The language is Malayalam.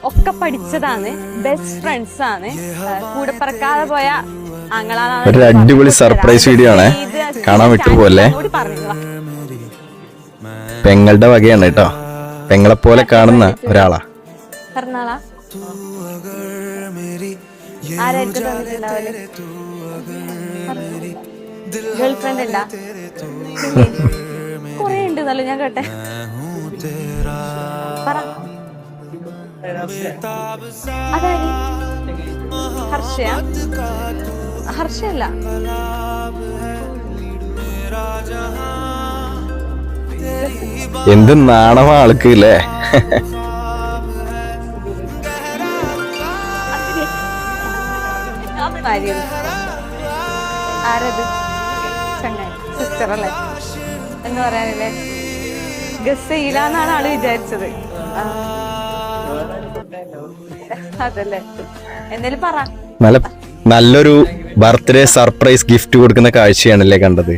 ഒക്കെ പഠിച്ചതാണ്, ബെസ്റ്റ് ഫ്രണ്ട്സ് ആണ്, കൂടെ പറക്കാതെ പോയ ആങ്ങളാണ്. ഒരു അടിപൊളി സർപ്രൈസ് വീഡിയോ ആണ്, കാണാൻ വിട്ടുപോലെ. പെങ്ങളുടെ വകയാണ് കേട്ടോ, പെങ്ങളെ പോലെ കാണുന്ന ഒരാളാ. പറഞ്ഞാളാ ആരായിരിക്കും തന്നിട്ടുണ്ടാവല്? ഗേൾ ഫ്രണ്ട് ഉണ്ടാ? കൊറേ ഉണ്ടെന്നല്ലോ ഞാൻ കേട്ടെ. പറ. അതായത് ഹർഷയാ? ഹർഷയല്ല. എന്ത് നാണമാ ആൾക്ക് ഇല്ലേ? ആരത്? ചങ്ങായി, സിസ്റ്റർ അല്ലേ എന്ന് പറയാനല്ലേ? ഗസ് ചെയ്യില്ലാന്നാണ് ആള് വിചാരിച്ചത്. അതല്ലേ, എന്നാലും പറ. നല്ലൊരു ബർത്ത്ഡേ സർപ്രൈസ് ഗിഫ്റ്റ് കൊടുക്കുന്ന കാഴ്ചയാണല്ലേ കണ്ടത്.